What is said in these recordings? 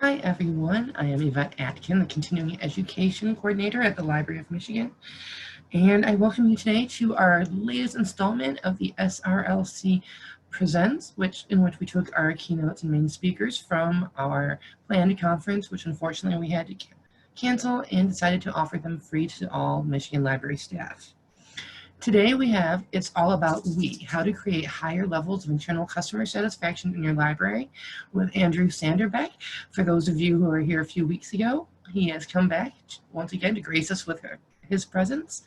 Hi everyone, I am Yvette Atkin, the Continuing Education Coordinator at the Library of Michigan, and I welcome you today to our latest installment of the SRLC Presents, in which we took our keynotes and main speakers from our planned conference, which unfortunately we had to cancel, and decided to offer them free to all Michigan library staff. Today we have It's All About We, how to create higher levels of internal customer satisfaction in your library with Andrew Sanderbeck. For those of you who were here a few weeks ago, he has come back once again to grace us with his presence.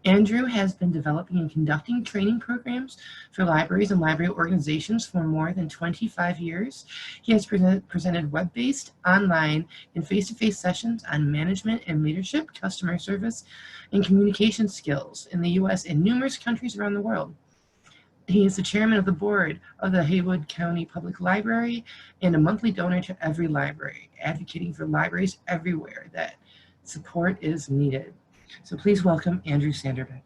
Andrew has been developing and conducting training programs for libraries and library organizations for more than 25 years. He has presented web-based, online, and face-to-face sessions on management and leadership, customer service, and communication skills in the U.S. and numerous countries around the world. He is the chairman of the board of the Haywood County Public Library and a monthly donor to every library, advocating for libraries everywhere that support is needed. So please welcome Andrew Sanderbeck.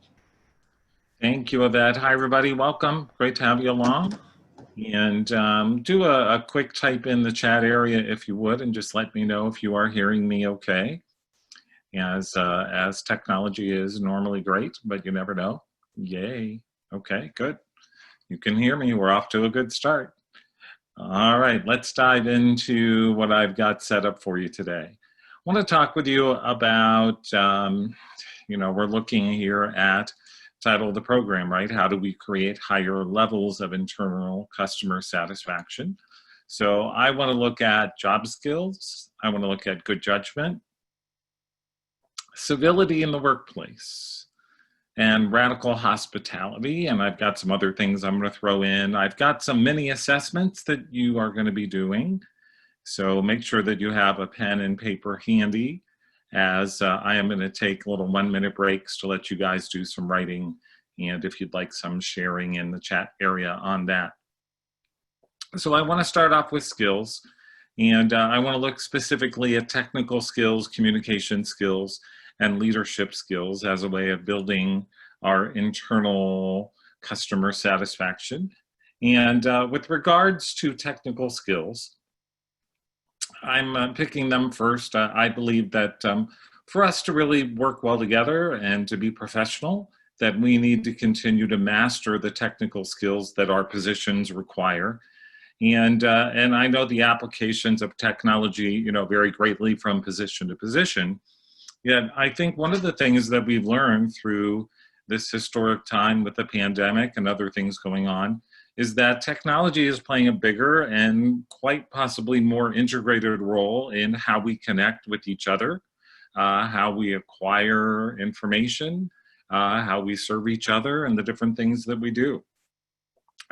Thank you, Yvette. Hi, everybody. Welcome. Great to have you along. And do a quick type in the chat area if you would, and just let me know if you are hearing me okay. As technology is normally great, but you never know. Yay. Okay, good. You can hear me. We're off to a good start. All right, let's dive into what I've got set up for you today. I want to talk with you about, we're looking here at title of the program, right? How do we create higher levels of internal customer satisfaction? So I want to look at job skills. I want to look at good judgment, civility in the workplace, and radical hospitality. And I've got some other things I'm going to throw in. I've got some mini assessments that you are going to be doing. So make sure that you have a pen and paper handy, as I am going to take little 1-minute breaks to let you guys do some writing, and if you'd like some sharing in the chat area on that. So I want to start off with skills, and I want to look specifically at technical skills, communication skills, and leadership skills as a way of building our internal customer satisfaction. And with regards to technical skills, I'm picking them first. I believe that for us to really work well together and to be professional, that we need to continue to master the technical skills that our positions require. And I know the applications of technology, vary greatly from position to position. Yet I think one of the things that we've learned through this historic time with the pandemic and other things going on is that technology is playing a bigger and quite possibly more integrated role in how we connect with each other, how we acquire information, how we serve each other, and the different things that we do.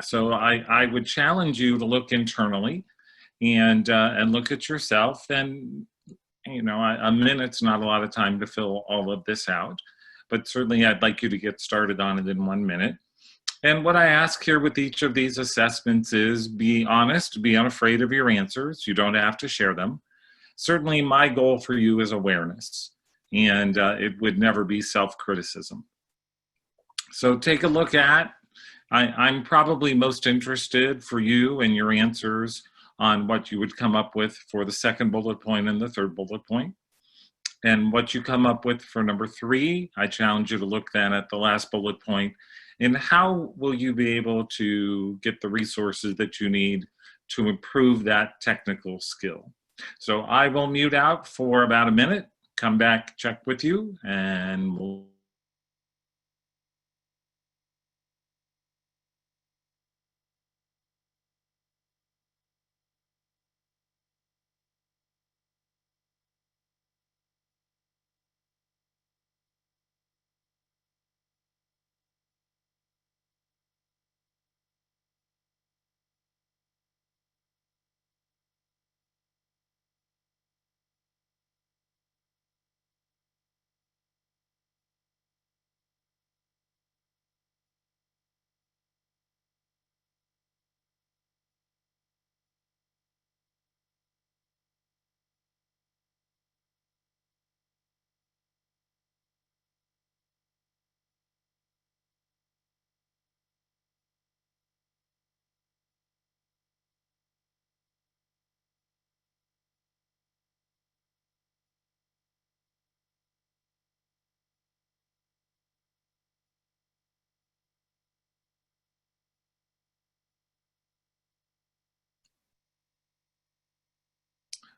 So I would challenge you to look internally and look at yourself. And a minute's not a lot of time to fill all of this out, but certainly I'd like you to get started on it in 1 minute. And what I ask here with each of these assessments is be honest, be unafraid of your answers. You don't have to share them. Certainly my goal for you is awareness, and it would never be self-criticism. So take a look at, I'm probably most interested for you and your answers on what you would come up with for the second bullet point and the third bullet point. And what you come up with for number 3, I challenge you to look then at the last bullet point. And how will you be able to get the resources that you need to improve that technical skill? So I will mute out for about a minute, come back, check with you, and we'll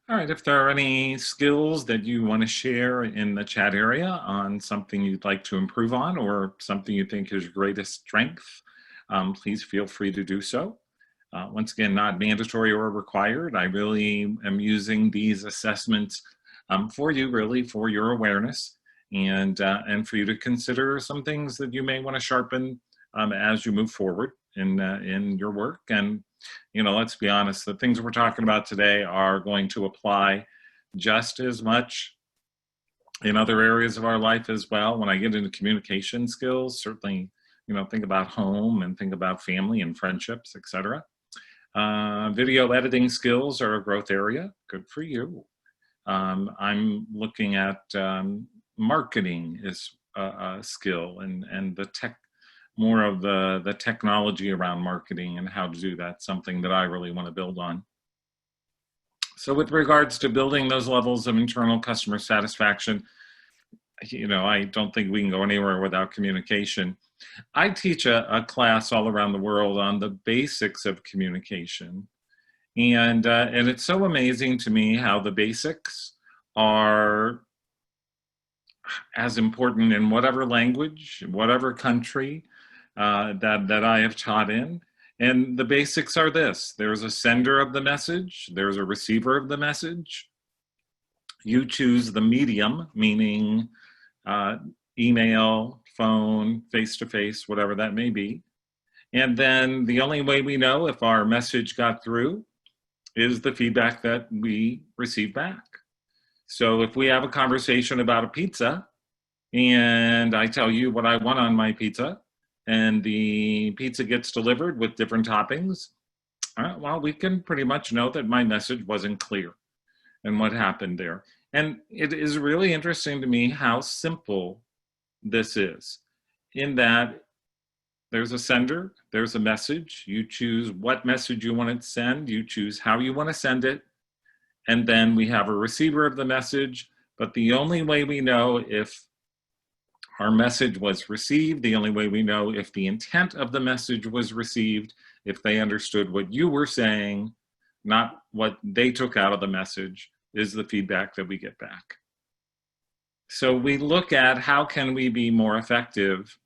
All right, if there are any skills that you want to share in the chat area on something you'd like to improve on or something you think is your greatest strength, please feel free to do so. Once again, not mandatory or required. I really am using these assessments for you, really, for your awareness and for you to consider some things that you may want to sharpen as you move forward in your work. And let's be honest, the things we're talking about today are going to apply just as much in other areas of our life as well. When I get into communication skills, certainly, think about home and think about family and friendships, etc. Video editing skills are a growth area. Good for you. I'm looking at marketing is a skill and the tech, more of the technology around marketing and how to do that, something that I really want to build on. So with regards to building those levels of internal customer satisfaction, I don't think we can go anywhere without communication. I teach a class all around the world on the basics of communication. And it's so amazing to me how the basics are as important in whatever language, whatever country that I have taught in. And the basics are this: there's a sender of the message, there's a receiver of the message. You choose the medium, meaning email, phone, face-to-face, whatever that may be. And then the only way we know if our message got through is the feedback that we receive back. So if we have a conversation about a pizza and I tell you what I want on my pizza and the pizza gets delivered with different toppings, well, we can pretty much know that my message wasn't clear and what happened there. And it is really interesting to me how simple this is, in that there's a sender, there's a message, you choose what message you want to send, you choose how you want to send it, and then we have a receiver of the message. But the only way we know if our message was received, the only way we know if the intent of the message was received, if they understood what you were saying, not what they took out of the message, is the feedback that we get back. So we look at how can we be more effective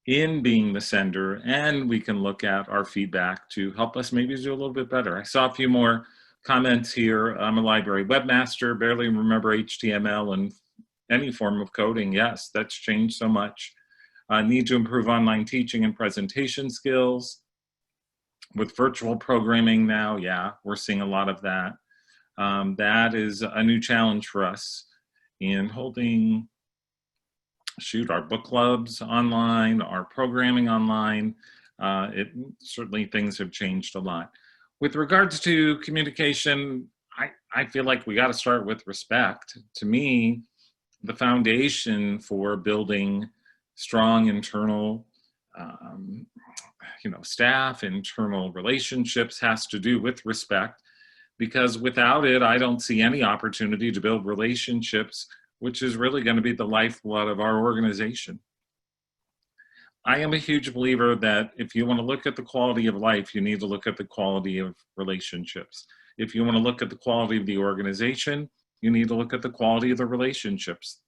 in being the sender, and we can look at our feedback to help us maybe do a little bit better. I saw a few more comments here. I'm a library webmaster, barely remember HTML and any form of coding. Yes, that's changed so much. Need to improve online teaching and presentation skills. With virtual programming now, yeah, we're seeing a lot of that. That is a new challenge for us in holding, our book clubs online, our programming online. Certainly things have changed a lot. With regards to communication, I feel like we got to start with respect. To me, the foundation for building strong internal staff, internal relationships has to do with respect, because without it, I don't see any opportunity to build relationships, which is really going to be the lifeblood of our organization. I am a huge believer that if you want to look at the quality of life, you need to look at the quality of relationships. If you want to look at the quality of the organization, you need to look at the quality of the relationships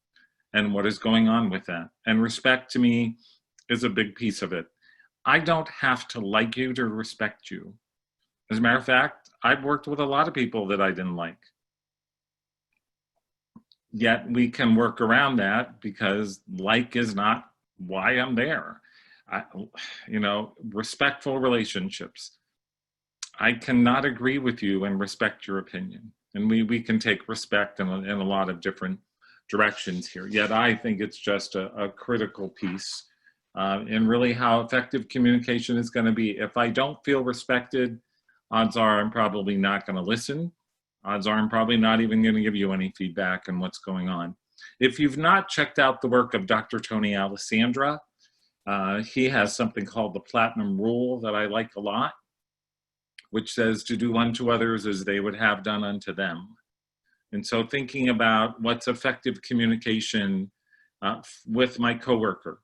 and what is going on with that. And respect, to me, is a big piece of it. I don't have to like you to respect you. As a matter of fact, I've worked with a lot of people that I didn't like. Yet we can work around that, because like is not why I'm there. Respectful relationships. I cannot agree with you and respect your opinion. And we can take respect in a lot of different directions here. Yet I think it's just a critical piece in really how effective communication is going to be. If I don't feel respected, odds are I'm probably not going to listen. Odds are I'm probably not even going to give you any feedback on what's going on. If you've not checked out the work of Dr. Tony Alessandra, he has something called the Platinum Rule that I like a lot, which says to do unto others as they would have done unto them. And so thinking about what's effective communication with my coworker.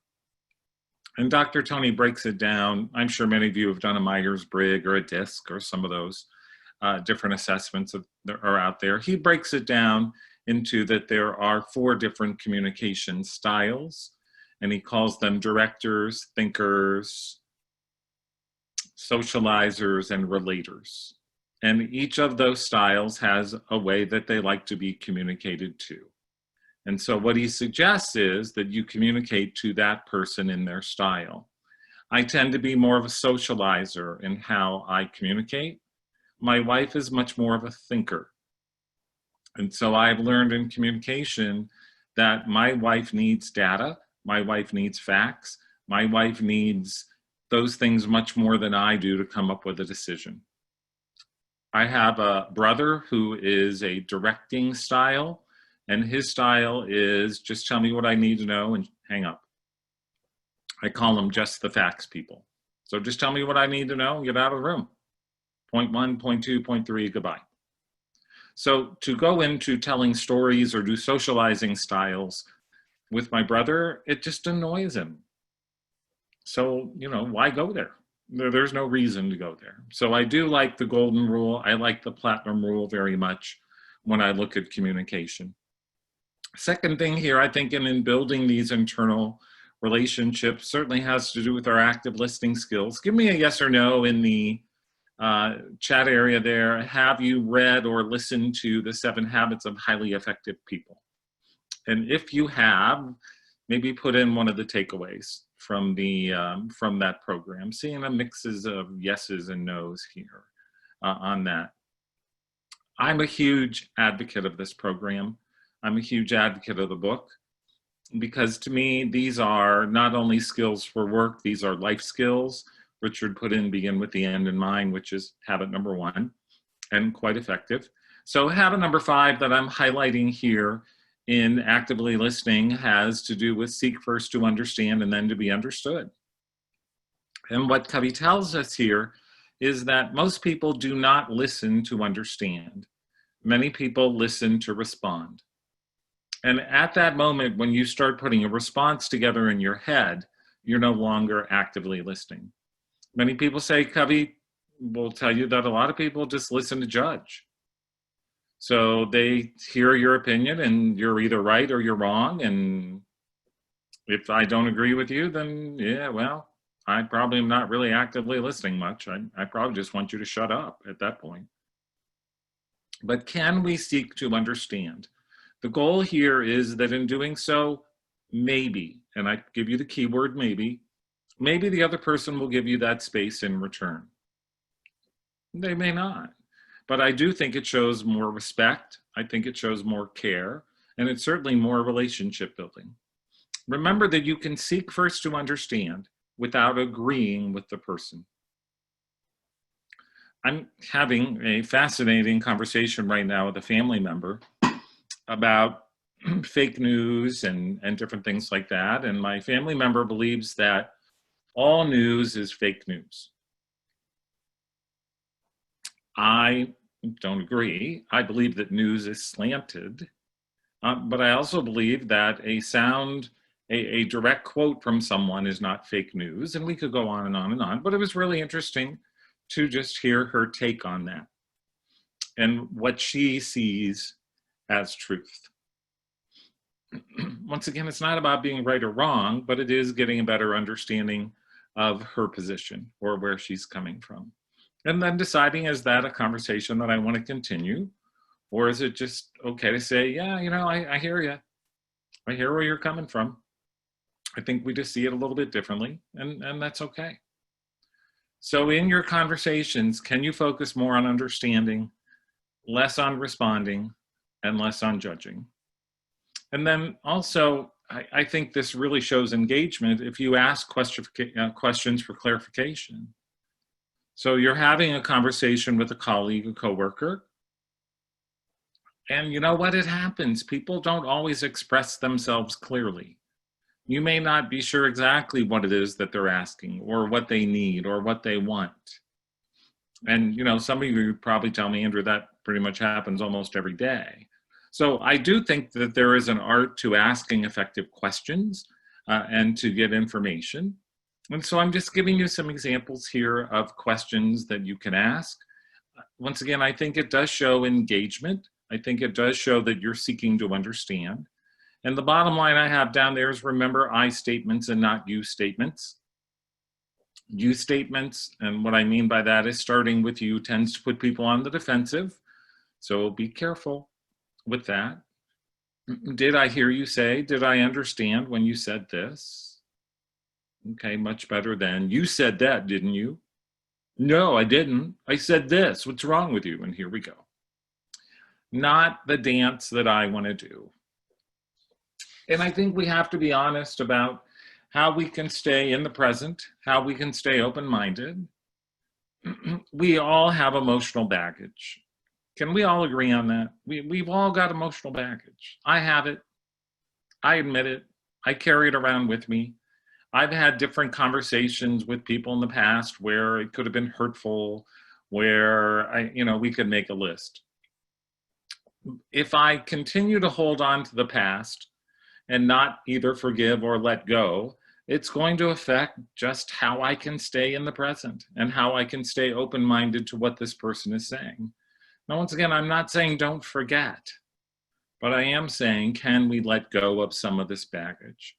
And Dr. Tony breaks it down. I'm sure many of you have done a Myers-Briggs or a DISC or some of those. different assessments that are out there. He breaks it down into that there are 4 different communication styles, and he calls them directors, thinkers, socializers, and relators. And each of those styles has a way that they like to be communicated to. And so what he suggests is that you communicate to that person in their style. I tend to be more of a socializer in how I communicate. My wife is much more of a thinker. And so I've learned in communication that my wife needs data, my wife needs facts, my wife needs those things much more than I do to come up with a decision. I have a brother who is a directing style, and his style is just tell me what I need to know and hang up. I call them just the facts people. So just tell me what I need to know and get out of the room. Point 1, point 2, point 3, goodbye. So to go into telling stories or do socializing styles with my brother, it just annoys him. So, you know, why go there? There's no reason to go there. So I do like the golden rule. I like the platinum rule very much when I look at communication. Second thing here, I think in building these internal relationships certainly has to do with our active listening skills. Give me a yes or no in the chat area there. Have you read or listened to the 7 Habits of Highly Effective People? And if you have, maybe put in one of the takeaways from that program. Seeing a mixes of yeses and nos here on that. I'm a huge advocate of this program. I'm a huge advocate of the book because to me, these are not only skills for work, these are life skills. Richard put in begin with the end in mind, which is habit number 1 and quite effective. So habit number 5 that I'm highlighting here in actively listening has to do with seek first to understand and then to be understood. And what Covey tells us here is that most people do not listen to understand. Many people listen to respond. And at that moment, when you start putting a response together in your head, you're no longer actively listening. Many people say, Covey will tell you that a lot of people just listen to judge. So they hear your opinion and you're either right or you're wrong. And if I don't agree with you, then yeah, well, I probably am not really actively listening much. I probably just want you to shut up at that point. But can we seek to understand? The goal here is that in doing so, maybe, and I give you the keyword maybe the other person will give you that space in return. They may not. But I do think it shows more respect. I think it shows more care, and it's certainly more relationship building. Remember that you can seek first to understand without agreeing with the person. I'm having a fascinating conversation right now with a family member about fake news and different things like that. And my family member believes that all news is fake news. I don't agree. I believe that news is slanted, but I also believe that a direct quote from someone is not fake news, and we could go on and on and on, but it was really interesting to just hear her take on that and what she sees as truth. Once again, it's not about being right or wrong, but it is getting a better understanding of her position or where she's coming from. And then deciding, is that a conversation that I want to continue? Or is it just okay to say, yeah, you know, I hear you. I hear where you're coming from. I think we just see it a little bit differently, and that's okay. So in your conversations, can you focus more on understanding, less on responding, and less on judging? And then also, I think this really shows engagement if you ask questions for clarification. So you're having a conversation with a colleague, a coworker, and you know what? It happens. People don't always express themselves clearly. You may not be sure exactly what it is that they're asking or what they need or what they want. And, you know, some of you probably tell me, Andrew, that pretty much happens almost every day. So I do think that there is an art to asking effective questions and to get information. And so I'm just giving you some examples here of questions that you can ask. once again, I think it does show engagement. I think it does show that you're seeking to understand. And the bottom line I have down there is remember I statements and not you statements. You statements, and what I mean by that is starting with you tends to put people on the defensive. So be careful with that. Did I hear you say, did I understand when you said this? Okay, much better than, you said that, didn't you? No, I didn't. I said this. What's wrong with you? And here we go. Not the dance that I want to do. And I think we have to be honest about how we can stay in the present, how we can stay open-minded. We all have emotional baggage. Can we all agree on that? We've all got emotional baggage. I have it. I admit it. I carry it around with me. I've had different conversations with people in the past where it could have been hurtful, where we could make a list. If I continue to hold on to the past and not either forgive or let go, it's going to affect just how I can stay in the present and how I can stay open-minded to what this person is saying. Now, once again, I'm not saying don't forget, but I am saying, can we let go of some of this baggage?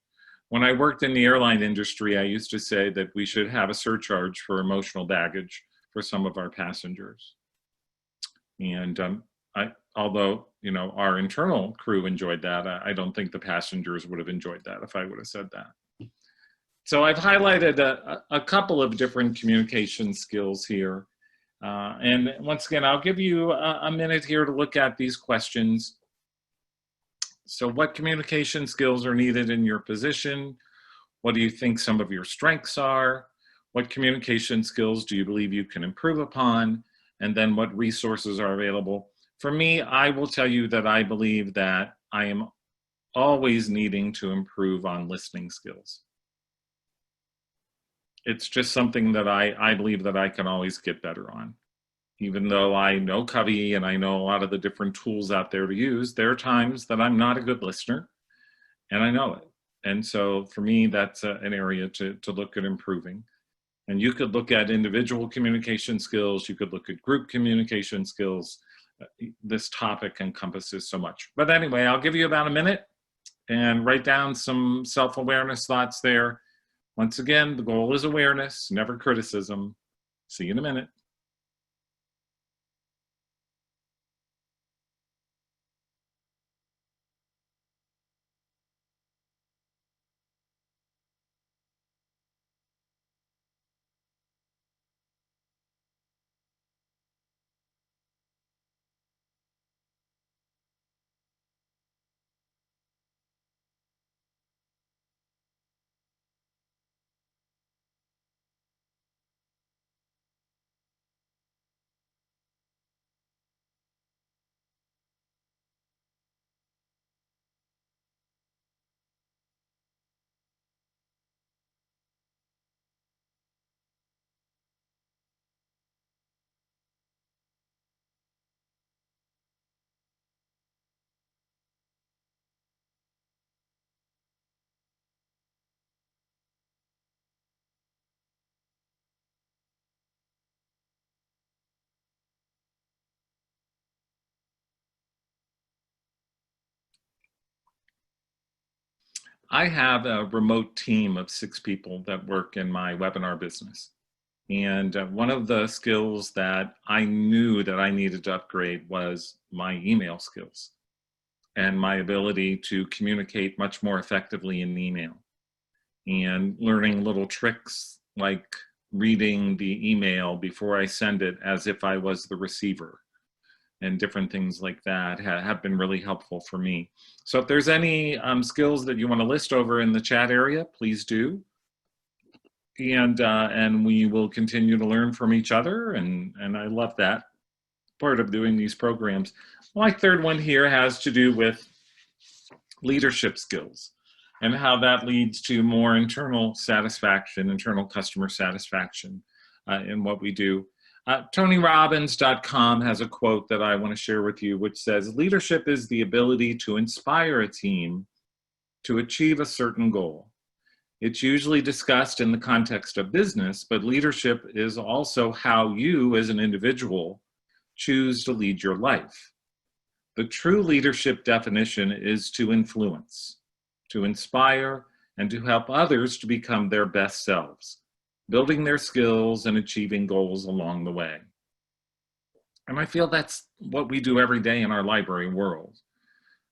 When I worked in the airline industry, I used to say that we should have a surcharge for emotional baggage for some of our passengers. And although, our internal crew enjoyed that, I don't think the passengers would have enjoyed that if I would have said that. So I've highlighted a couple of different communication skills here. And once again, I'll give you a minute here to look at these questions. So what communication skills are needed in your position? What do you think some of your strengths are? What communication skills do you believe you can improve upon? And then what resources are available? For me, I will tell you that I believe that I am always needing to improve on listening skills. It's just something that I believe that I can always get better on. Even though I know Covey and I know a lot of the different tools out there to use, there are times that I'm not a good listener, and I know it. And so for me, that's an area to look at improving. And you could look at individual communication skills, you could look at group communication skills. This topic encompasses so much. But anyway, I'll give you about a minute and write down some self-awareness thoughts there. Once again, the goal is awareness, never criticism. See you in a minute. I have a remote team of 6 people that work in my webinar business. And one of the skills that I knew that I needed to upgrade was my email skills and my ability to communicate much more effectively in email, and learning little tricks like reading the email before I send it as if I was the receiver, and different things like that have been really helpful for me. So if there's any skills that you want to list over in the chat area, please do. And we will continue to learn from each other, and I love that part of doing these programs. My third one here has to do with leadership skills and how that leads to more internal satisfaction, internal customer satisfaction in what we do. TonyRobbins.com has a quote that I want to share with you, which says, leadership is the ability to inspire a team to achieve a certain goal. It's usually discussed in the context of business, but leadership is also how you as an individual choose to lead your life. The true leadership definition is to influence, to inspire, and to help others to become their best selves, building their skills and achieving goals along the way. And I feel that's what we do every day in our library world.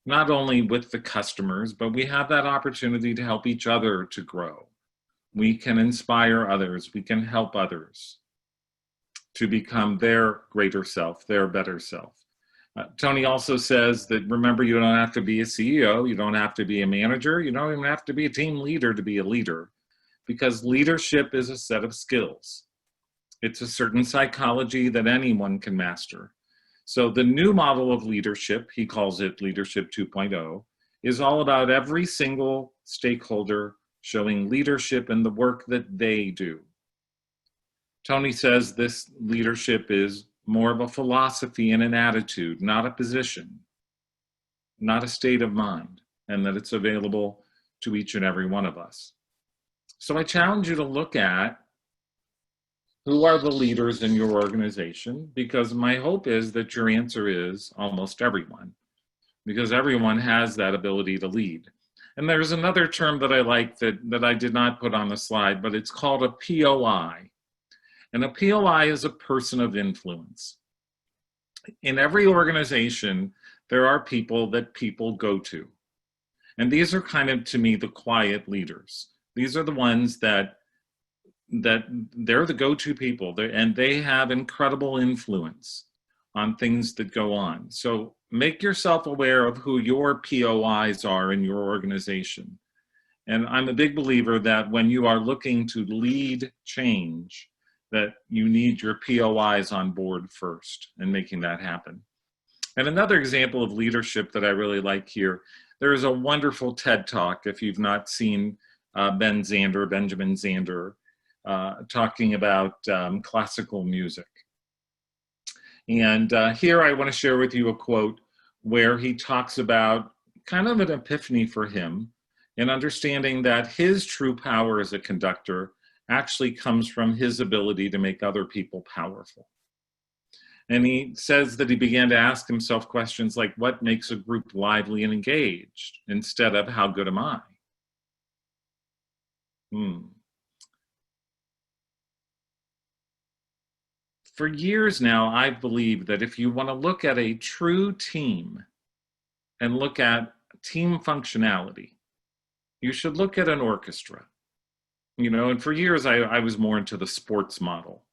Not only with the customers, but we have that opportunity to help each other to grow. We can inspire others, we can help others to become their greater self, their better self. Tony also says that, remember, you don't have to be a CEO, you don't have to be a manager, you don't even have to be a team leader to be a leader, because leadership is a set of skills. It's a certain psychology that anyone can master. So the new model of leadership, he calls it Leadership 2.0, is all about every single stakeholder showing leadership in the work that they do. Tony says this leadership is more of a philosophy and an attitude, not a position, not a state of mind, and that it's available to each and every one of us. So I challenge you to look at who are the leaders in your organization, because my hope is that your answer is almost everyone, because everyone has that ability to lead. And there's another term that I like that I did not put on the slide, but it's called a POI. And a POI is a person of influence. In every organization, there are people that people go to. And these are kind of, to me, the quiet leaders. These are the ones that they're the go-to people, and they have incredible influence on things that go on. So make yourself aware of who your POIs are in your organization. And I'm a big believer that when you are looking to lead change, that you need your POIs on board first and making that happen. And another example of leadership that I really like here, there is a wonderful TED Talk, if you've not seen Benjamin Zander, talking about classical music. And here I want to share with you a quote where he talks about kind of an epiphany for him in understanding that his true power as a conductor actually comes from his ability to make other people powerful. And he says that he began to ask himself questions like, what makes a group lively and engaged, instead of how good am I? For years now, I've believed that if you want to look at a true team and look at team functionality, you should look at an orchestra. You know, and for years I was more into the sports model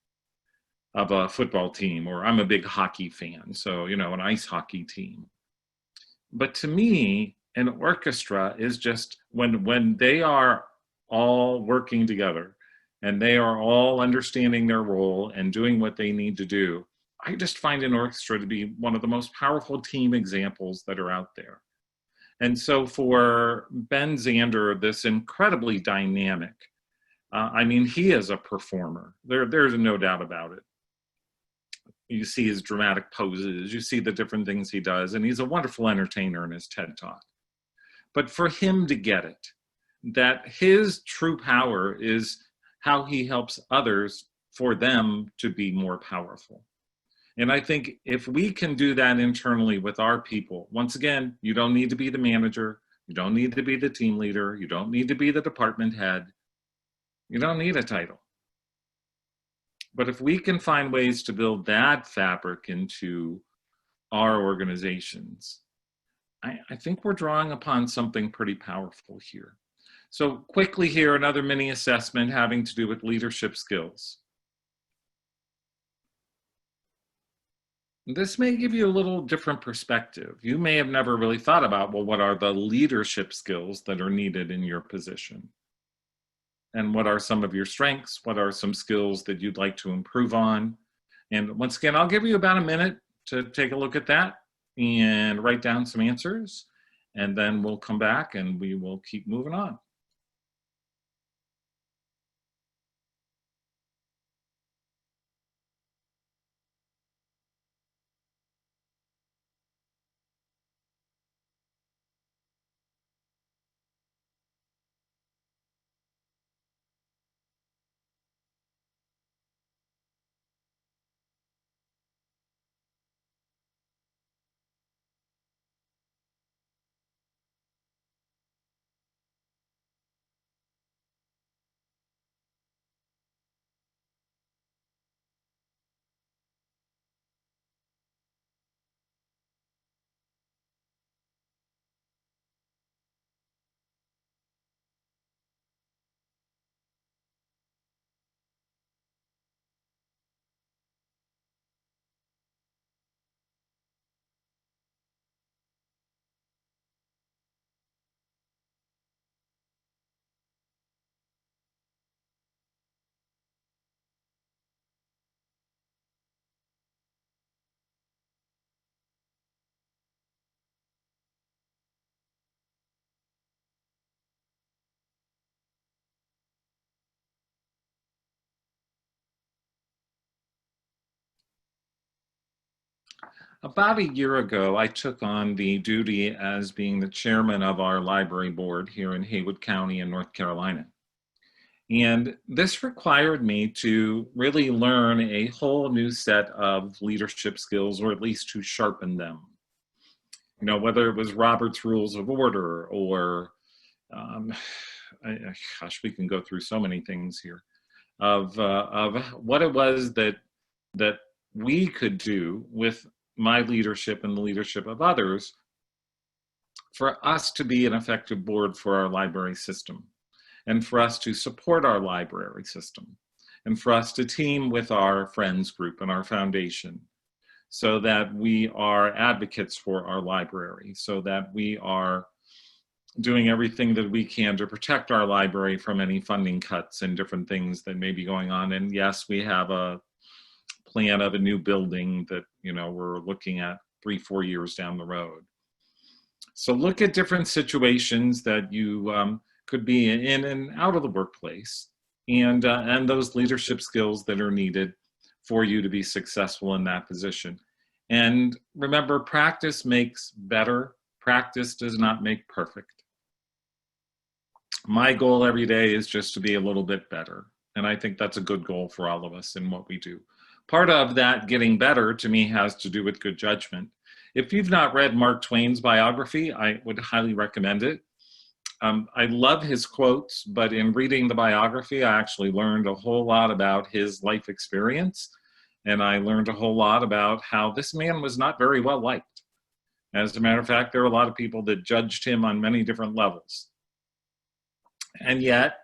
of a football team, or I'm a big hockey fan, so, you know, an ice hockey team. But to me, an orchestra is just when they are all working together and they are all understanding their role and doing what they need to do, I just find an orchestra to be one of the most powerful team examples that are out there. And so for Ben Zander, this incredibly dynamic, I mean, he is a performer. There's no doubt about it. You see his dramatic poses, you see the different things he does, and he's a wonderful entertainer in his TED Talk. But for him to get it, that his true power is how he helps others for them to be more powerful. And I think if we can do that internally with our people, once again, you don't need to be the manager, you don't need to be the team leader, you don't need to be the department head, you don't need a title. But if we can find ways to build that fabric into our organizations, I think we're drawing upon something pretty powerful here. So quickly here, another mini assessment having to do with leadership skills. This may give you a little different perspective. You may have never really thought about, well, what are the leadership skills that are needed in your position? And what are some of your strengths? What are some skills that you'd like to improve on? And once again, I'll give you about a minute to take a look at that and write down some answers. And then we'll come back and we will keep moving on. About a year ago, I took on the duty as being the chairman of our library board here in Haywood County in North Carolina. And this required me to really learn a whole new set of leadership skills, or at least to sharpen them. You know, whether it was Robert's Rules of Order or, um, gosh, we can go through so many things here of what it was that we could do with my leadership and the leadership of others for us to be an effective board for our library system, and for us to support our library system, and for us to team with our friends group and our foundation, so that we are advocates for our library, so that we are doing everything that we can to protect our library from any funding cuts and different things that may be going on. And yes, we have a plan of a new building that, you know, we're looking at 3-4 years down the road. So look at different situations that you could be in and out of the workplace, and those leadership skills that are needed for you to be successful in that position. And remember, practice makes better. Practice does not make perfect. My goal every day is just to be a little bit better. And I think that's a good goal for all of us in what we do. Part of that getting better to me has to do with good judgment. If you've not read Mark Twain's biography, I would highly recommend it. I love his quotes, but in reading the biography, I actually learned a whole lot about his life experience. And I learned a whole lot about how this man was not very well liked. As a matter of fact, there are a lot of people that judged him on many different levels. And yet,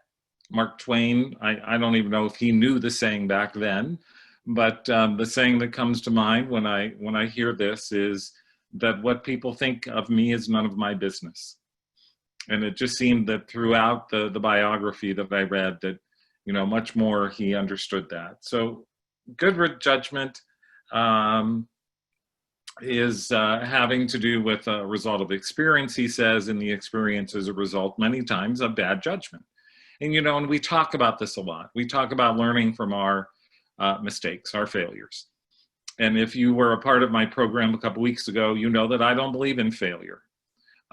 Mark Twain, I don't even know if he knew the saying back then, but the saying that comes to mind when I hear this is that what people think of me is none of my business. And it just seemed that throughout the biography that I read that, you know, much more he understood that. So good judgment is having to do with a result of experience, he says, and the experience is a result many times of bad judgment. And, you know, and we talk about this a lot. We talk about learning from our mistakes, our failures. And if you were a part of my program a couple weeks ago, you know that I don't believe in failure.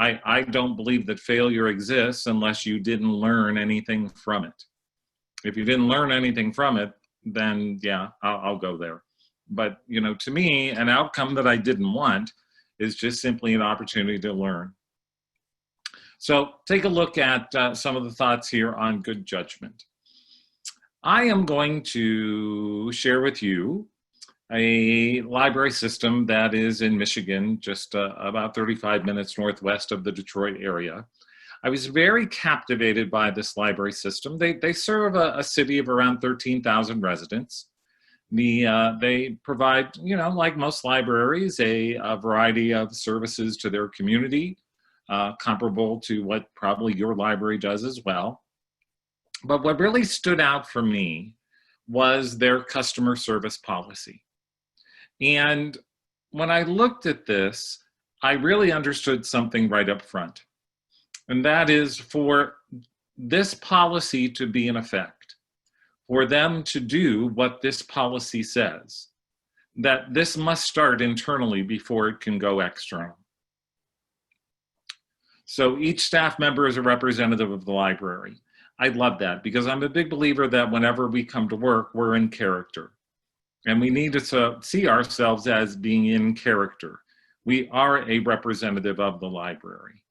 I don't believe that failure exists unless you didn't learn anything from it. If you didn't learn anything from it, then yeah, I'll go there. But, you know, to me, an outcome that I didn't want is just simply an opportunity to learn. So take a look at some of the thoughts here on good judgment. I am going to share with you a library system that is in Michigan, just about 35 minutes northwest of the Detroit area. I was very captivated by this library system. They serve a city of around 13,000 residents. They provide, you know, like most libraries, a variety of services to their community, comparable to what probably your library does as well. But what really stood out for me was their customer service policy. And when I looked at this, I really understood something right up front. And that is, for this policy to be in effect, for them to do what this policy says, that this must start internally before it can go external. So each staff member is a representative of the library. I love that, because I'm a big believer that whenever we come to work, we're in character. And we need to see ourselves as being in character. We are a representative of the library.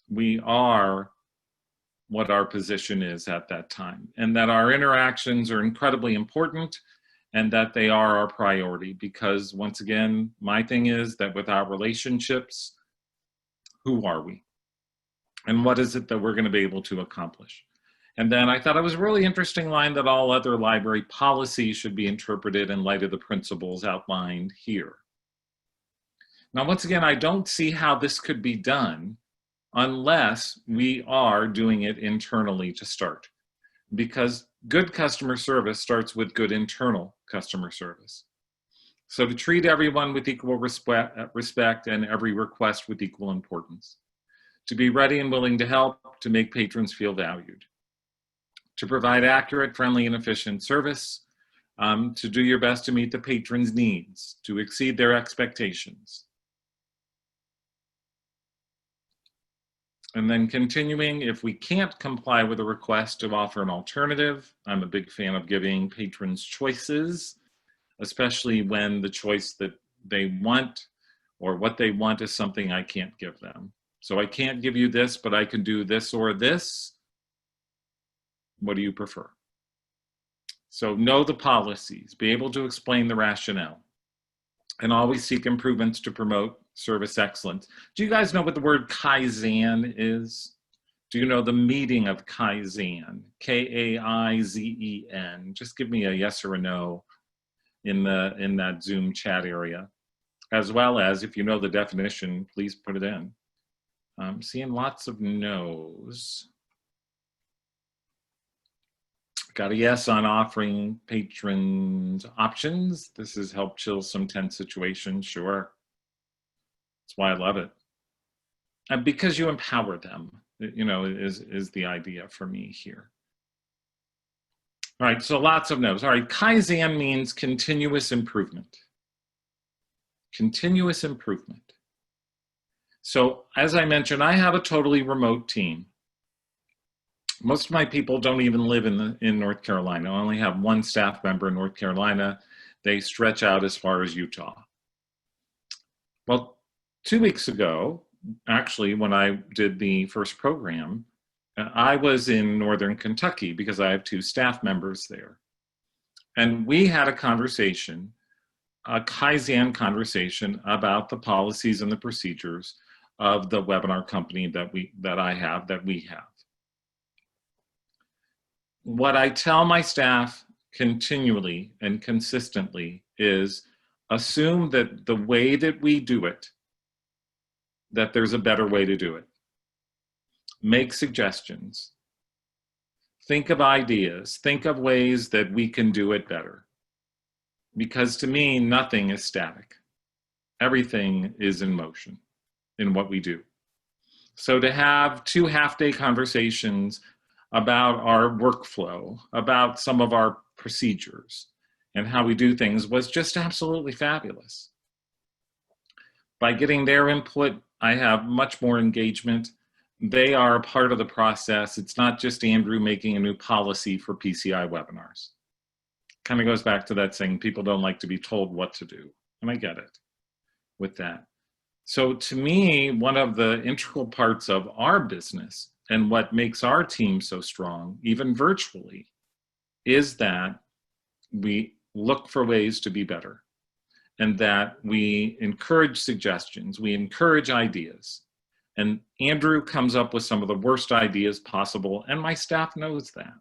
We are what our position is at that time, and that our interactions are incredibly important, and that they are our priority. Because once again, my thing is that without relationships, who are we? And what is it that we're going to be able to accomplish? And then I thought it was a really interesting line that all other library policies should be interpreted in light of the principles outlined here. Now, once again, I don't see how this could be done unless we are doing it internally to start, because good customer service starts with good internal customer service. So to treat everyone with equal respect and every request with equal importance, to be ready and willing to help, to make patrons feel valued, to provide accurate, friendly, and efficient service, to do your best to meet the patron's needs, to exceed their expectations. And then continuing, if we can't comply with a request to offer an alternative, I'm a big fan of giving patrons choices, especially when the choice that they want or what they want is something I can't give them. So I can't give you this, but I can do this or this. What do you prefer? So know the policies, be able to explain the rationale, and always seek improvements to promote service excellence. Do you guys know what the word Kaizen is? Do you know the meaning of Kaizen? K-A-I-Z-E-N. Just give me a yes or a no in that Zoom chat area. As well as, if you know the definition, please put it in. I'm seeing lots of no's. Got a yes on offering patrons options. This has helped chill some tense situations, sure. That's why I love it. And because you empower them, is the idea for me here. All right, so lots of no's. All right, Kaizen means continuous improvement. Continuous improvement. So as I mentioned, I have a totally remote team. Most of my people don't even live in North Carolina. I only have one staff member in North Carolina. They stretch out as far as Utah. Well, 2 weeks ago, actually, when I did the first program, I was in Northern Kentucky because I have 2 staff members there. And we had a conversation, a Kaizen conversation about the policies and the procedures of the webinar company that we have. What I tell my staff continually and consistently is assume that the way that we do it, that there's a better way to do it. Make suggestions. Think of ideas. Think of ways that we can do it better. Because to me, nothing is static. Everything is in motion in what we do. So to have 2 half-day conversations about our workflow, about some of our procedures, and how we do things was just absolutely fabulous. By getting their input, I have much more engagement. They are a part of the process. It's not just Andrew making a new policy for PCI webinars. Kind of goes back to that saying, people don't like to be told what to do. And I get it with that. So to me, one of the integral parts of our business and what makes our team so strong, even virtually, is that we look for ways to be better and that we encourage suggestions, we encourage ideas. And Andrew comes up with some of the worst ideas possible, and my staff knows that.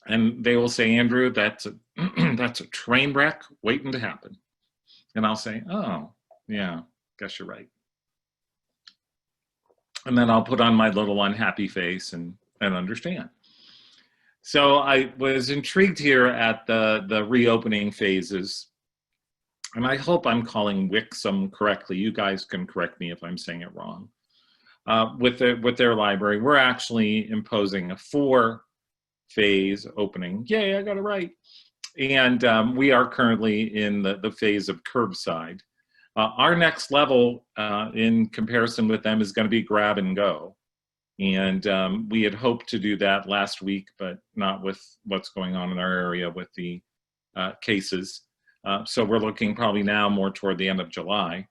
And they will say, Andrew, that's a train wreck waiting to happen. And I'll say, oh, yeah, guess you're right. And then I'll put on my little unhappy face and understand. So I was intrigued here at the reopening phases, and I hope I'm calling Wixom correctly. You guys can correct me if I'm saying it wrong. With their library, we're actually imposing a 4-phase opening. Yay, I got it right. And we are currently in the phase of curbside. Our next level in comparison with them is going to be grab and go. And we had hoped to do that last week, but not with what's going on in our area with the cases. So we're looking probably now more toward the end of July.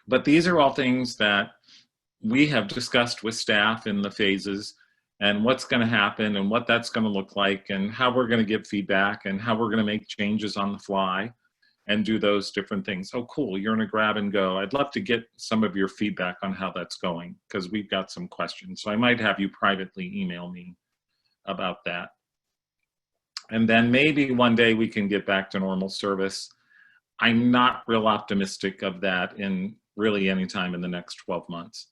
But these are all things that we have discussed with staff in the phases and what's going to happen and what that's going to look like and how we're going to give feedback and how we're going to make changes on the fly and do those different things. Oh, cool, you're in a grab and go. I'd love to get some of your feedback on how that's going because we've got some questions. So I might have you privately email me about that. And then maybe one day we can get back to normal service. I'm not real optimistic of that in really any time in the next 12 months.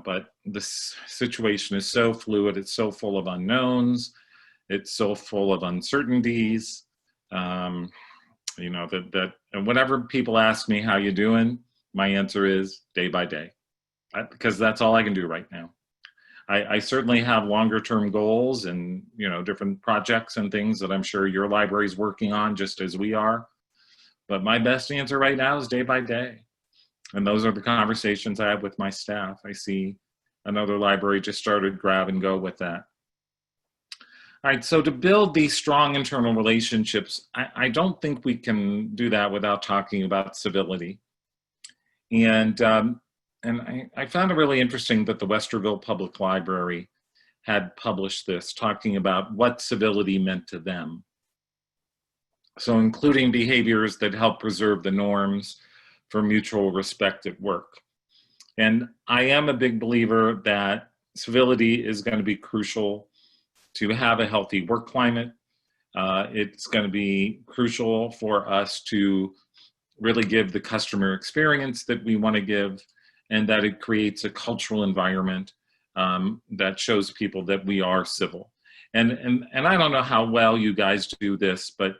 But this situation is so fluid, it's so full of unknowns, it's so full of uncertainties. And whenever people ask me how you doing, my answer is day by day, because that's all I can do right now. I certainly have longer term goals and, you know, different projects and things that I'm sure your library is working on just as we are. But my best answer right now is day by day. And those are the conversations I have with my staff. I see another library just started grab and go with that. All right, so to build these strong internal relationships, I don't think we can do that without talking about civility. And I found it really interesting that the Westerville Public Library had published this, talking about what civility meant to them. So including behaviors that help preserve the norms for mutual respect at work. And I am a big believer that civility is going to be crucial to have a healthy work climate. It's going to be crucial for us to really give the customer experience that we want to give, and that it creates a cultural environment that shows people that we are civil. And I don't know how well you guys do this, but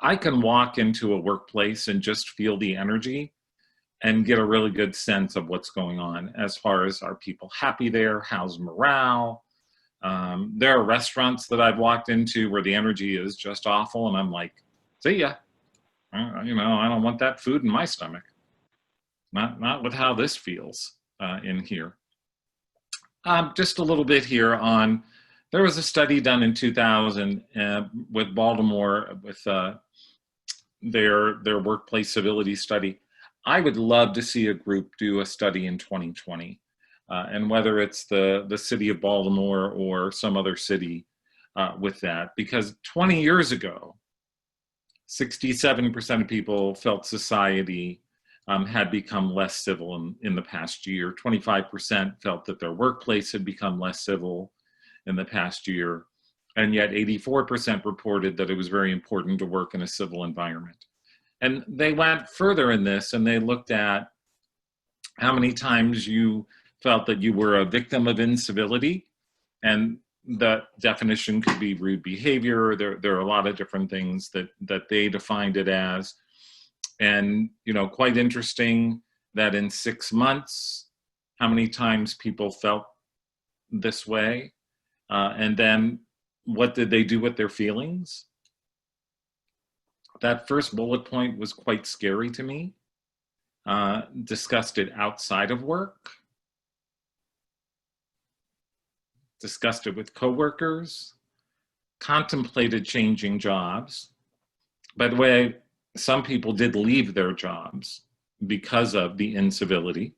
I can walk into a workplace and just feel the energy and get a really good sense of what's going on as far as, are people happy there? How's morale? There are restaurants that I've walked into where the energy is just awful, and I'm like, see ya. You know, I don't want that food in my stomach. Not with how this feels in here. Just a little bit here on, there was a study done in 2000 with Baltimore with their workplace civility study. I would love to see a group do a study in 2020, and whether it's the city of Baltimore or some other city with that, because 20 years ago, 67% of people felt society had become less civil in the past year. 25% felt that their workplace had become less civil in the past year. And yet 84% reported that it was very important to work in a civil environment. And they went further in this, and they looked at how many times you felt that you were a victim of incivility. And the definition could be rude behavior. There are a lot of different things that they defined it as. And, you know, quite interesting that in 6 months, how many times people felt this way. And then what did they do with their feelings? That first bullet point was quite scary to me. Discussed it outside of work. Discussed it with coworkers. Contemplated changing jobs. By the way, some people did leave their jobs because of the incivility.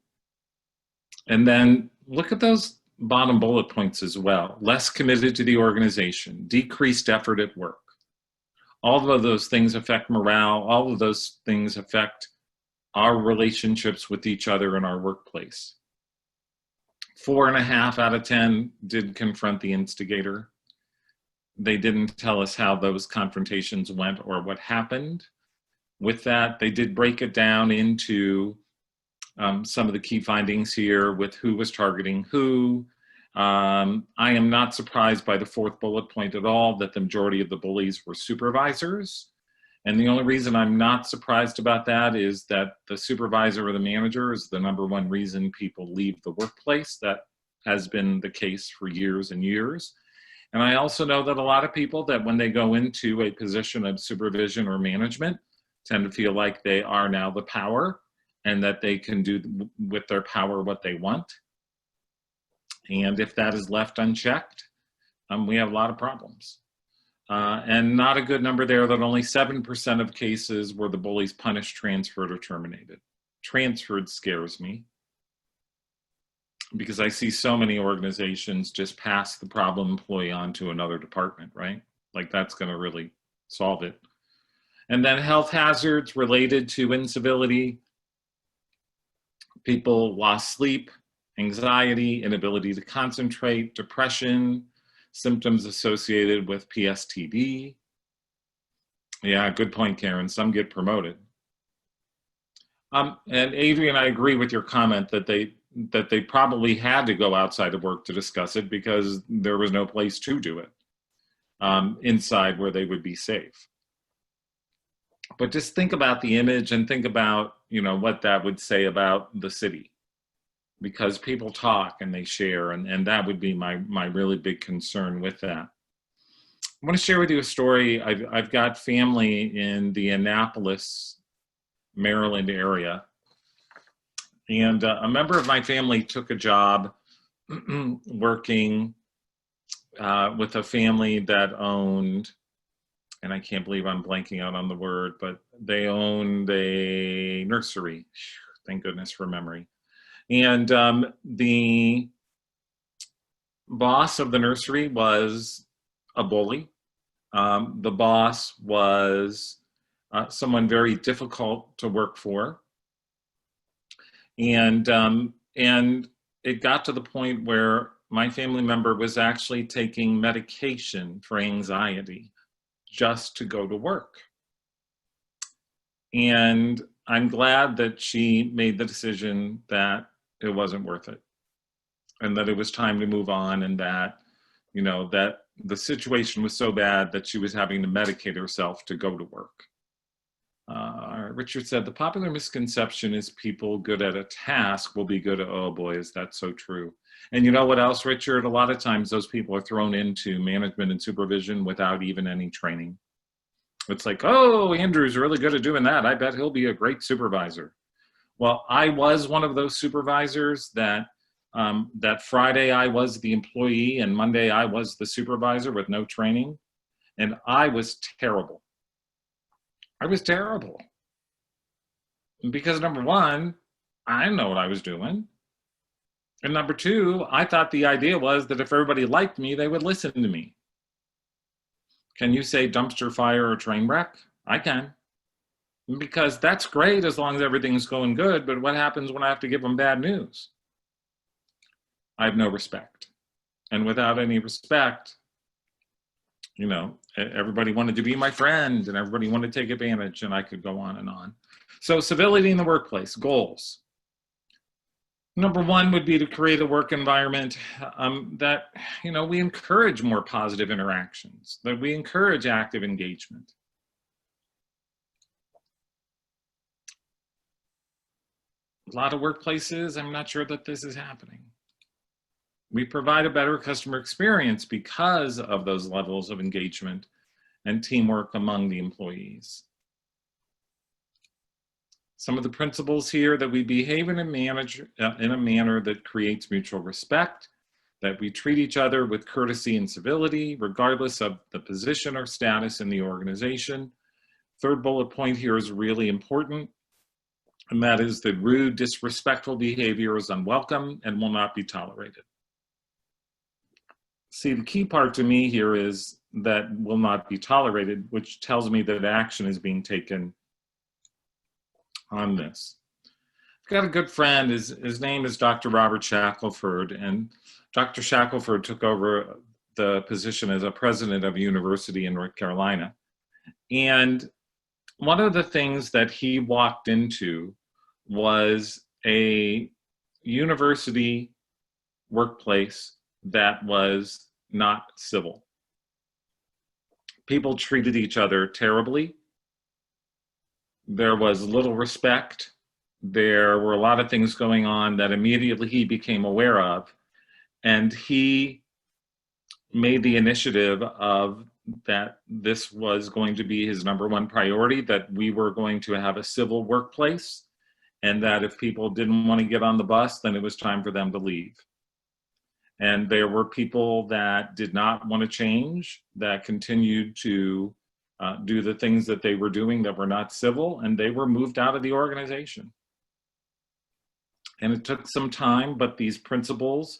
And then look at those bottom bullet points as well. Less committed to the organization, decreased effort at work. All of those things affect morale. All of those things affect our relationships with each other in our workplace. 4.5 out of 10 did confront the instigator. They didn't tell us how those confrontations went or what happened. With that, they did break it down into some of the key findings here with who was targeting who. I am not surprised by the 4th bullet point at all, that the majority of the bullies were supervisors. And the only reason I'm not surprised about that is that the supervisor or the manager is the #1 reason people leave the workplace. That has been the case for years and years. And I also know that a lot of people, that when they go into a position of supervision or management, tend to feel like they are now the power, and that they can do with their power what they want. And if that is left unchecked, we have a lot of problems. And not a good number there, that only 7% of cases were the bullies punished, transferred, or terminated. Transferred scares me, because I see so many organizations just pass the problem employee on to another department, right? Like, that's going to really solve it. And then health hazards related to incivility. People lost sleep, anxiety, inability to concentrate, depression, symptoms associated with PSTD. Yeah, good point, Karen. Some get promoted. And Adrian, I agree with your comment that they probably had to go outside of work to discuss it, because there was no place to do it inside where they would be safe. But just think about the image, and think about, you know, what that would say about the city. because people talk and they share, and that would be my really big concern with that. I want to share with you a story. I've got family in the Annapolis, Maryland area, and a member of my family took a job working with a family that owned, and I can't believe I'm blanking out on the word, but they owned a nursery. Thank goodness for memory. And the boss of the nursery was a bully. The boss was someone very difficult to work for. And it got to the point where my family member was actually taking medication for anxiety just to go to work. And I'm glad that she made the decision that it wasn't worth it, and that it was time to move on, and that, you know, that the situation was so bad that she was having to medicate herself to go to work. Richard said, the popular misconception is people good at a task will be good at, oh boy, is that so true. And you know what else, Richard? A lot of times those people are thrown into management and supervision without even any training. It's like, oh, Andrew's really good at doing that. I bet he'll be a great supervisor. Well, I was one of those supervisors that that Friday I was the employee and Monday I was the supervisor with no training. And I was terrible. I was terrible. Because number one, I didn't know what I was doing. And number two, I thought the idea was that if everybody liked me, they would listen to me. Can you say dumpster fire or train wreck? I can. Because that's great as long as everything's going good, but what happens when I have to give them bad news? I have no respect. And without any respect, you know, everybody wanted to be my friend and everybody wanted to take advantage, and I could go on and on. So civility in the workplace, goals. Number one would be to create a work environment that, you know, we encourage more positive interactions, that we encourage active engagement. A lot of workplaces, I'm not sure that this is happening. We provide a better customer experience because of those levels of engagement and teamwork among the employees. Some of the principles here: that we behave in a manner that creates mutual respect, that we treat each other with courtesy and civility, regardless of the position or status in the organization. Third bullet point here is really important, and that is that rude, disrespectful behavior is unwelcome and will not be tolerated. See, the key part to me here is that will not be tolerated, which tells me that action is being taken on this. I've got a good friend, his name is Dr. Robert Shackelford, and Dr. Shackelford took over the position as a president of a university in North Carolina. And one of the things that he walked into was a university workplace that was not civil. People treated each other terribly. There was little respect. There were a lot of things going on that immediately he became aware of, and he made the initiative of that this was going to be his number one priority, that we were going to have a civil workplace, and that if people didn't want to get on the bus, then it was time for them to leave. And there were people that did not want to change, that continued to do the things that they were doing that were not civil, and they were moved out of the organization. And it took some time, but these principles,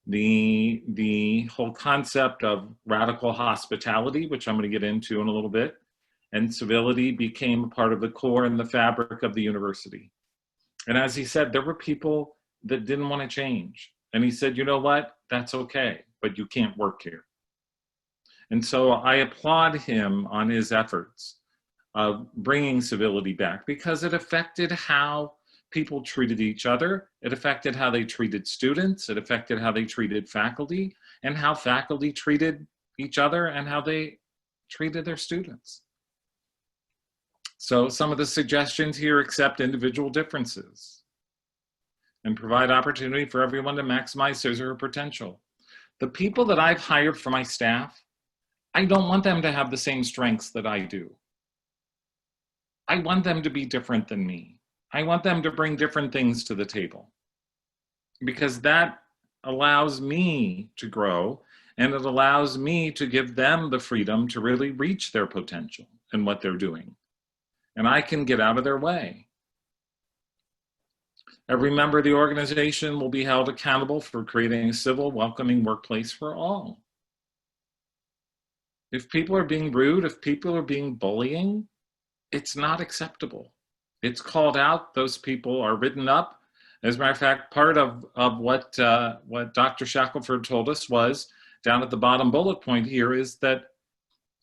the whole concept of radical hospitality, which I'm going to get into in a little bit, and civility became a part of the core and the fabric of the university. And as he said, there were people that didn't want to change. And he said, you know what, that's okay, but you can't work here. And so I applaud him on his efforts of bringing civility back, because it affected how people treated each other. It affected how they treated students. It affected how they treated faculty, and how faculty treated each other, and how they treated their students. So some of the suggestions here: accept individual differences. and provide opportunity for everyone to maximize his or her potential. The people that I've hired for my staff, I don't want them to have the same strengths that I do. I want them to be different than me. I want them to bring different things to the table, because that allows me to grow, and it allows me to give them the freedom to really reach their potential in what they're doing. And I can get out of their way. Every member of the organization will be held accountable for creating a civil, welcoming workplace for all. If people are being rude, if people are being bullying, it's not acceptable. It's called out. Those people are written up. As a matter of fact, part of what Dr. Shackelford told us was, down at the bottom bullet point here, is that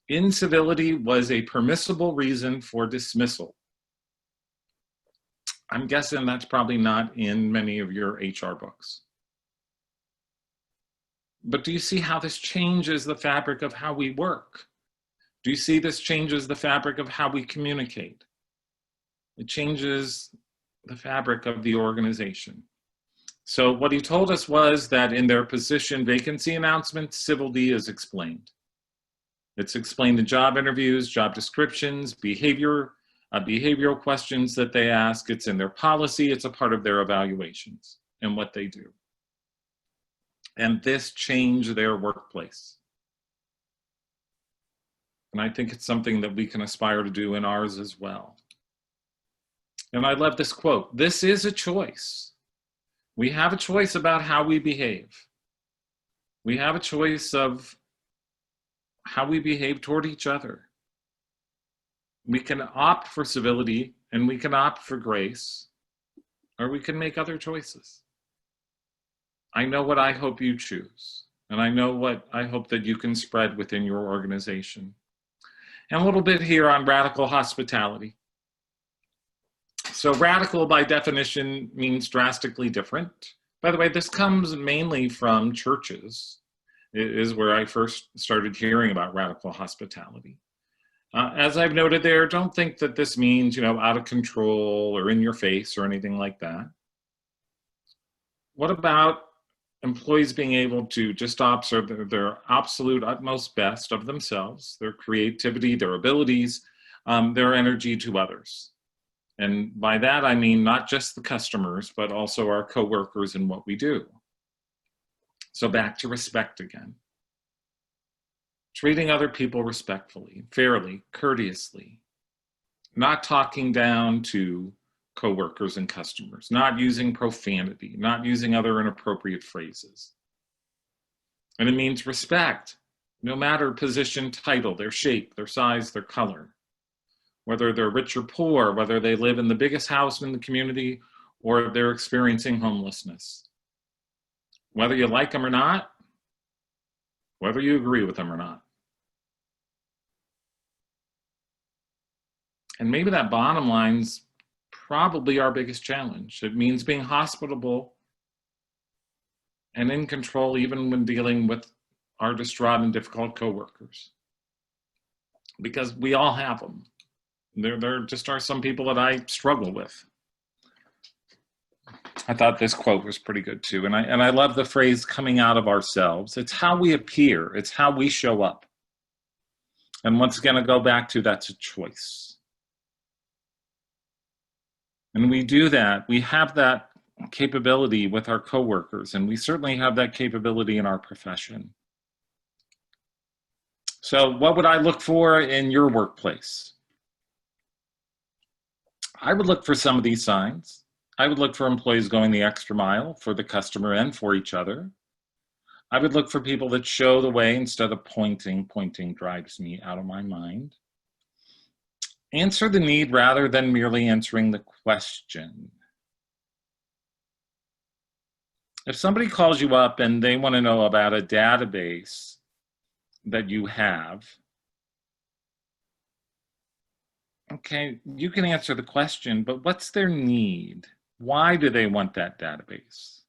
incivility was a permissible reason for dismissal. I'm guessing that's probably not in many of your HR books. But do you see how this changes the fabric of how we work? Do you see this changes the fabric of how we communicate? It changes the fabric of the organization. So what he told us was that in their position vacancy announcements, Civility is explained. It's explained in job interviews, job descriptions, behavioral questions that they ask. It's in their policy. It's a part of their evaluations and what they do. And this changed their workplace. And I think it's something that we can aspire to do in ours as well. And I love this quote: "This is a choice. We have a choice about how we behave. We have a choice of how we behave toward each other. We can opt for civility and we can opt for grace, or we can make other choices. I know what I hope you choose, and I know what I hope that you can spread within your organization." And a little bit here on radical hospitality. So radical by definition means drastically different. By the way, this comes mainly from churches. It is where I first started hearing about radical hospitality. As I've noted there, don't think that this means, out of control or in your face or anything like that. What about employees being able to just observe their absolute utmost best of themselves, their creativity, their abilities, their energy to others? And by that, I mean not just the customers, but also our coworkers and what we do. So back to respect again. Treating other people respectfully, fairly, courteously, not talking down to coworkers and customers, not using profanity, not using other inappropriate phrases. And it means respect, no matter position, title, their shape, their size, their color, whether they're rich or poor, whether they live in the biggest house in the community or they're experiencing homelessness. Whether you like them or not, whether you agree with them or not. And maybe that bottom line's probably our biggest challenge. It means being hospitable and in control even when dealing with our distraught and difficult coworkers. Because we all have them. There just are some people that I struggle with. I thought this quote was pretty good too. And I love the phrase coming out of ourselves. It's how we appear. It's how we show up. And once again, I go back to that's a choice. And we do that. We have that capability with our coworkers, and we certainly have that capability in our profession. So what would I look for in your workplace? I would look for some of these signs. I would look for employees going the extra mile for the customer and for each other. I would look for people that show the way instead of pointing. Pointing drives me out of my mind. Answer the need rather than merely answering the question. If somebody calls you up and they want to know about a database that you have, okay, you can answer the question, but what's their need? Why do they want that database?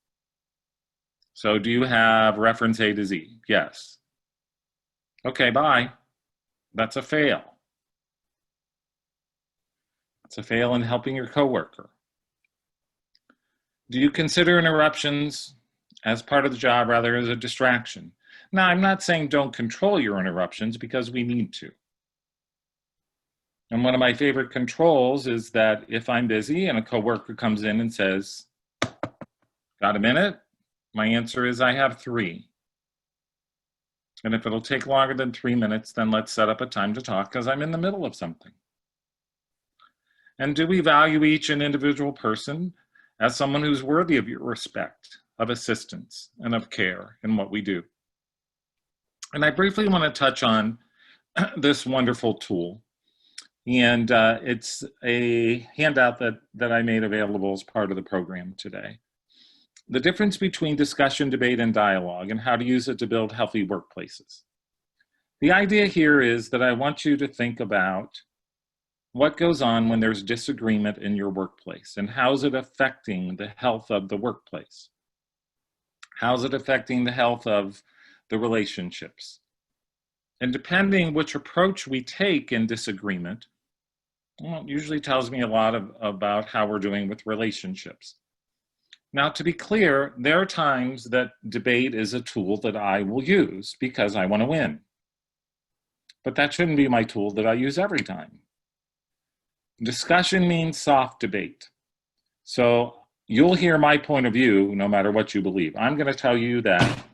So do you have reference A to Z? Yes. Okay, bye. That's a fail. It's a fail in helping your coworker. Do you consider interruptions as part of the job rather as a distraction? Now, I'm not saying don't control your interruptions, because we need to. And one of my favorite controls is that if I'm busy and a coworker comes in and says, "Got a minute?" My answer is, I have 3. And if it'll take longer than 3 minutes, then let's set up a time to talk, because I'm in the middle of something. And do we value each and individual person as someone who's worthy of your respect, of assistance, and of care in what we do? And I briefly want to touch on this wonderful tool. And it's a handout that I made available as part of the program today. The difference between discussion, debate, and dialogue, and how to use it to build healthy workplaces. The idea here is that I want you to think about what goes on when there's disagreement in your workplace, and how's it affecting the health of the workplace? How's it affecting the health of the relationships? And depending which approach we take in disagreement, well, it usually tells me a lot about how we're doing with relationships. Now, to be clear, there are times that debate is a tool that I will use because I want to win. But that shouldn't be my tool that I use every time. Discussion means soft debate. So you'll hear my point of view no matter what you believe. I'm going to tell you that,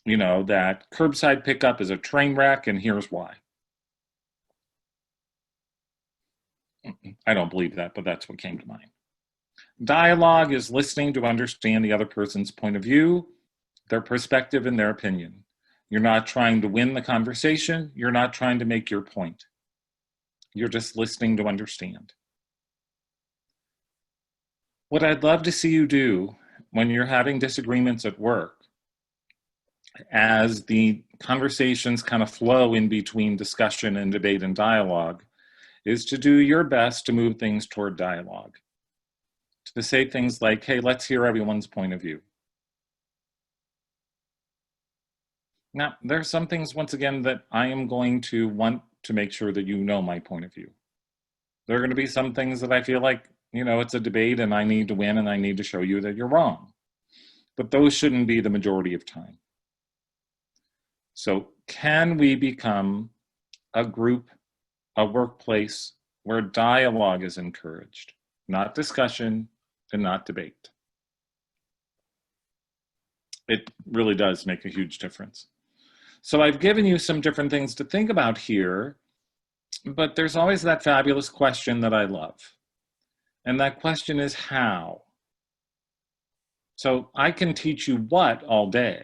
that curbside pickup is a train wreck, and here's why. I don't believe that, but that's what came to mind. Dialogue is listening to understand the other person's point of view, their perspective, and their opinion. You're not trying to win the conversation. You're not trying to make your point. You're just listening to understand. What I'd love to see you do when you're having disagreements at work, as the conversations kind of flow in between discussion and debate and dialogue, is to do your best to move things toward dialogue. To say things like, hey, let's hear everyone's point of view. Now, there are some things, once again, that I am going to want to make sure that you know my point of view. There are going to be some things that I feel like, it's a debate and I need to win and I need to show you that you're wrong. But those shouldn't be the majority of time. So can we become a group, a workplace where dialogue is encouraged, not discussion and not debate? It really does make a huge difference. So I've given you some different things to think about here, but there's always that fabulous question that I love. And that question is how? So I can teach you what all day,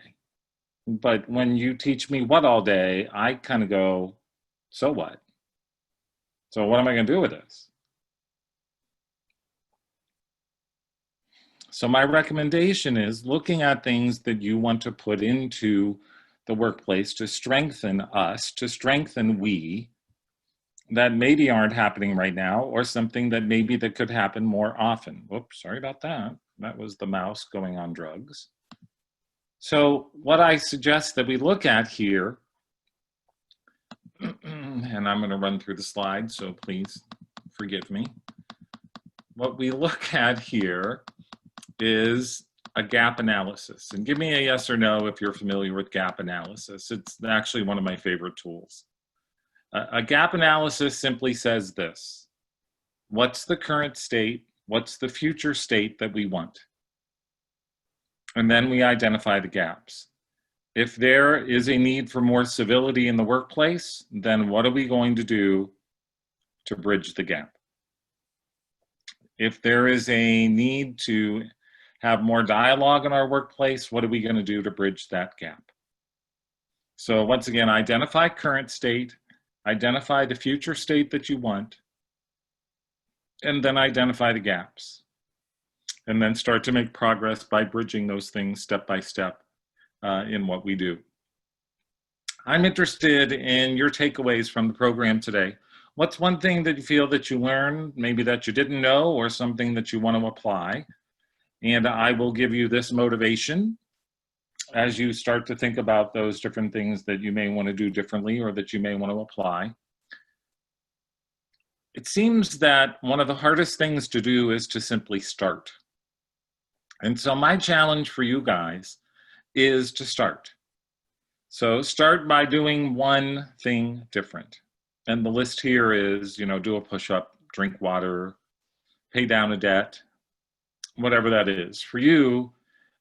but when you teach me what all day, I kind of go, so what? So what am I going to do with this? So my recommendation is looking at things that you want to put into the workplace to strengthen us, to strengthen we, that maybe aren't happening right now, or something that maybe that could happen more often. Whoops, sorry about that. That was the mouse going on drugs. So what I suggest that we look at here, and I'm going to run through the slides, so please forgive me. What we look at here is a gap analysis. And give me a yes or no if you're familiar with gap analysis. It's actually one of my favorite tools. A gap analysis simply says this: what's the current state? What's the future state that we want? And then we identify the gaps. If there is a need for more civility in the workplace, then what are we going to do to bridge the gap? If there is a need to have more dialogue in our workplace, what are we going to do to bridge that gap? So once again, identify current state, identify the future state that you want, and then identify the gaps. And then start to make progress by bridging those things step by step in what we do. I'm interested in your takeaways from the program today. What's one thing that you feel that you learned, maybe that you didn't know, or something that you want to apply? And I will give you this motivation as you start to think about those different things that you may want to do differently or that you may want to apply. It seems that one of the hardest things to do is to simply start. And so my challenge for you guys is to start. So start by doing one thing different. And the list here is, do a push-up, drink water, pay down a debt, whatever that is. For you,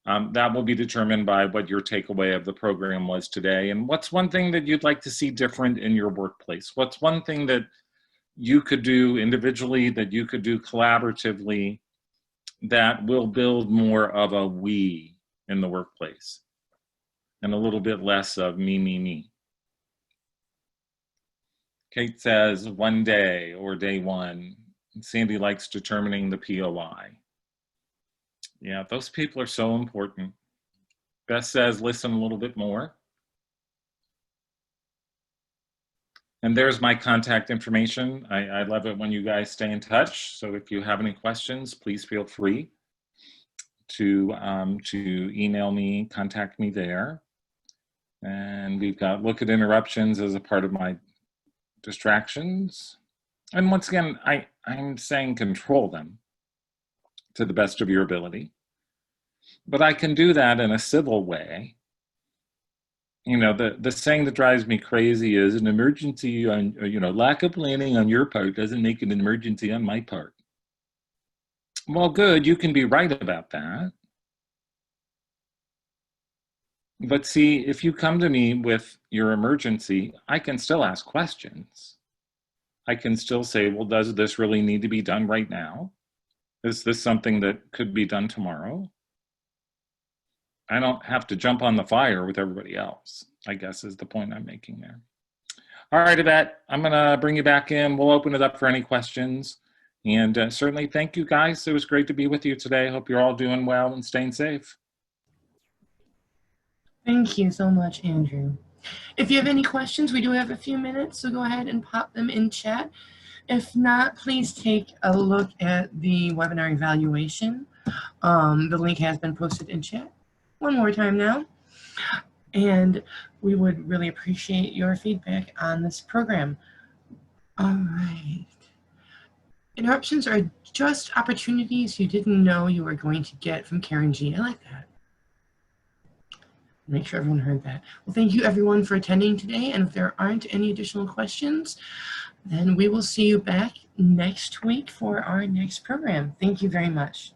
that will be determined by what your takeaway of the program was today. And what's one thing that you'd like to see different in your workplace? What's one thing that you could do individually, that you could do collaboratively, that will build more of a we in the workplace and a little bit less of me, me, me? Kate says one day or day one. Sandy likes determining the POI. Yeah, those people are so important. Beth says listen a little bit more. And there's my contact information. I love it when you guys stay in touch. So if you have any questions, please feel free to email me, contact me there. And we've got look at interruptions as a part of my distractions. And once again, I'm saying control them to the best of your ability. But I can do that in a civil way. The saying that drives me crazy is an emergency on, lack of planning on your part doesn't make it an emergency on my part. Well, good, you can be right about that. But see, if you come to me with your emergency, I can still ask questions. I can still say, well, does this really need to be done right now? Is this something that could be done tomorrow? I don't have to jump on the fire with everybody else, I guess is the point I'm making there. All right, Yvette, I'm gonna bring you back in. We'll open it up for any questions. And certainly thank you guys. It was great to be with you today. Hope you're all doing well and staying safe. Thank you so much, Andrew. If you have any questions, we do have a few minutes, so go ahead and pop them in chat. If not, please take a look at the webinar evaluation. The link has been posted in chat one more time now. And we would really appreciate your feedback on this program. All right. Interruptions are just opportunities you didn't know you were going to get from Karen G. I like that. Make sure everyone heard that. Well, thank you everyone for attending today. And if there aren't any additional questions, then we will see you back next week for our next program. Thank you very much.